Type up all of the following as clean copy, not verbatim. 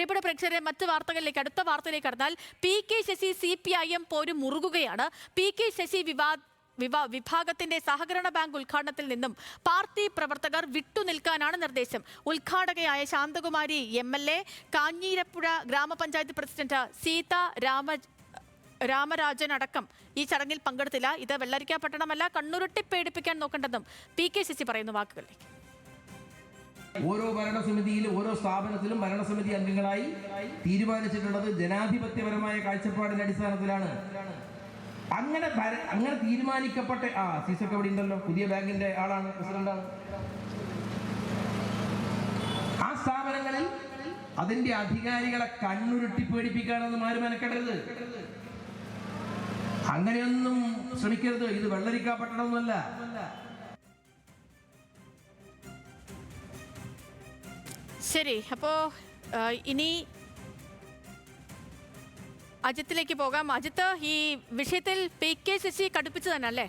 പ്രിയപ്പെട്ട പ്രേക്ഷകരെ, മറ്റ് വാർത്തകളിലേക്ക്, അടുത്ത വാർത്തയിലേക്ക് കടന്നാൽ PK ശശി CPIM പോരും മുറുകുകയാണ്. PK ശശി വിഭാഗത്തിന്റെ സഹകരണ ബാങ്ക് ഉദ്ഘാടനത്തിൽ നിന്നും പാർട്ടി പ്രവർത്തകർ വിട്ടുനിൽക്കാനാണ് നിർദ്ദേശം. ഉദ്ഘാടകയായ ശാന്തകുമാരി MLA, കാഞ്ഞിരപ്പുഴ ഗ്രാമപഞ്ചായത്ത് പ്രസിഡന്റ് സീത രാമരാജൻ അടക്കം ഈ ചടങ്ങിൽ പങ്കെടുത്തില്ല. ഇത് വെള്ളരിക്ക പട്ടണമല്ല, കണ്ണുരുട്ടി പേടിപ്പിക്കാൻ നോക്കേണ്ടെന്നും PK ശശി പറയുന്ന വാക്കുകളിലേക്ക്. ഓരോ ഭരണസമിതിയിലും ഓരോ സ്ഥാപനത്തിലും ഭരണസമിതി അംഗങ്ങളായി തീരുമാനിച്ചിട്ടുള്ളത് ജനാധിപത്യപരമായ കാഴ്ചപ്പാടിന്റെ അടിസ്ഥാനത്തിലാണ്. അങ്ങനെ തീരുമാനിക്കപ്പെട്ട സീസൊക്കെ ഇവിടെ ഉണ്ടല്ലോ, പുതിയ ബാങ്കിന്റെ ആളാണ്, പ്രസിഡന്റാണ്. ആ സ്ഥാപനങ്ങളിൽ അതിന്റെ അധികാരികളെ കണ്ണുരുട്ടി പേടിപ്പിക്കാനൊന്നും ആരും മെനക്കെടരുത്. അങ്ങനെയൊന്നും ശ്രമിക്കരുത്. ഇത് വെള്ളരിക്ക പട്ടണമൊന്നുമല്ല. ശരി, അപ്പോ ഇനി അജിത്തിലേക്ക് പോകാം. അജിത്ത്, ഈ വിഷയത്തിൽ PK ശശി കടുപ്പിച്ചു തന്നെ അല്ലേ?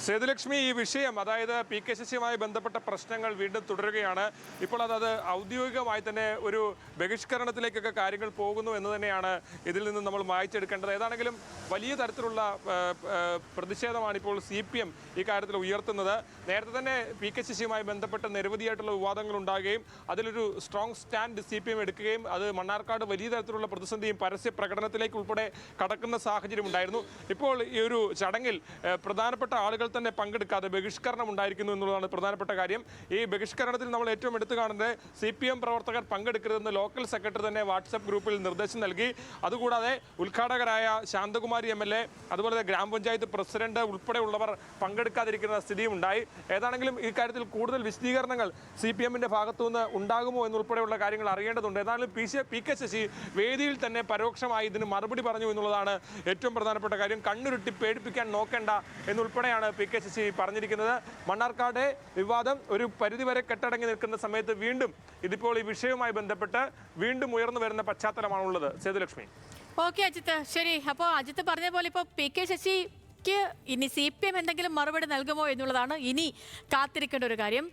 സേതുലക്ഷ്മി, ഈ വിഷയം, അതായത് PK ശശിയുമായി ബന്ധപ്പെട്ട പ്രശ്നങ്ങൾ വീണ്ടും തുടരുകയാണ്. ഇപ്പോൾ അത് ഔദ്യോഗികമായി തന്നെ ഒരു ബഹിഷ്കരണത്തിലേക്കൊക്കെ കാര്യങ്ങൾ പോകുന്നു എന്ന് തന്നെയാണ് ഇതിൽ നിന്ന് നമ്മൾ വായിച്ചെടുക്കേണ്ടത്. ഏതാണെങ്കിലും വലിയ തരത്തിലുള്ള പ്രതിഷേധമാണ് ഇപ്പോൾ CPM ഈ കാര്യത്തിൽ ഉയർത്തുന്നത്. നേരത്തെ തന്നെ PK ശശിയുമായി ബന്ധപ്പെട്ട നിരവധിയായിട്ടുള്ള വിവാദങ്ങൾ ഉണ്ടാകുകയും അതിലൊരു സ്ട്രോങ് സ്റ്റാൻഡ് CPM എടുക്കുകയും അത് മണ്ണാർക്കാട് വലിയ തരത്തിലുള്ള പ്രതിസന്ധിയും പരസ്യ പ്രകടനത്തിലേക്ക് ഉൾപ്പെടെ കടക്കുന്ന സാഹചര്യം ഉണ്ടായിരുന്നു. ഇപ്പോൾ ഈ ഒരു ചടങ്ങിൽ പ്രധാനപ്പെട്ട ആളുകൾ തന്നെ പങ്കെടുക്കാതെ ബഹിഷ്കരണം ഉണ്ടായിരിക്കുന്നു എന്നുള്ളതാണ് പ്രധാനപ്പെട്ട കാര്യം. ഈ ബഹിഷ്കരണത്തിൽ നമ്മൾ ഏറ്റവും എടുത്തു കാണുന്നത് CPM പ്രവർത്തകർ പങ്കെടുക്കരുതെന്ന് ലോക്കൽ സെക്രട്ടറി തന്നെ വാട്സപ്പ് ഗ്രൂപ്പിൽ നിർദ്ദേശം നൽകി. അതുകൂടാതെ ഉദ്ഘാടകരായ ശാന്തകുമാരി MLA, അതുപോലെ ഗ്രാമപഞ്ചായത്ത് പ്രസിഡന്റ് ഉൾപ്പെടെയുള്ളവർ പങ്കെടുക്കാതിരിക്കുന്ന സ്ഥിതിയും ഉണ്ടായി. ഏതാണെങ്കിലും ഈ കാര്യത്തിൽ കൂടുതൽ വിശദീകരണങ്ങൾ CPMന്റെ ഭാഗത്തുനിന്ന് ഉണ്ടാകുമോ എന്നുൾപ്പെടെയുള്ള കാര്യങ്ങൾ അറിയേണ്ടതുണ്ട്. ഏതായാലും PK ശശി വേദിയിൽ തന്നെ പരോക്ഷമായി ഇതിന് മറുപടി പറഞ്ഞു എന്നുള്ളതാണ് ഏറ്റവും പ്രധാനപ്പെട്ട കാര്യം. കണ്ണുരുട്ടി പേടിപ്പിക്കാൻ നോക്കേണ്ട എന്നുൾപ്പെടെയാണ് PK ശശി പറഞ്ഞിരിക്കുന്നത്. മണ്ണാർക്കാട് വിവാദം ഒരു പരിധിവരെ കെട്ടടങ്ങി നിൽക്കുന്ന സമയത്ത് വീണ്ടും ഇതിപ്പോൾ ഈ വിഷയവുമായി ബന്ധപ്പെട്ട് വീണ്ടും ഉയർന്നു വരുന്ന പശ്ചാത്തലമാണുള്ളത്. സേതുലക്ഷ്മി. ഓക്കെ അജിത്ത്, ശരി. അപ്പോൾ അജിത്ത് പറഞ്ഞ പോലെ ഇപ്പോൾ PK ശശിക്ക് ഇനി CPM എന്തെങ്കിലും മറുപടി നൽകുമോ എന്നുള്ളതാണ് ഇനി കാത്തിരിക്കേണ്ട ഒരു കാര്യം.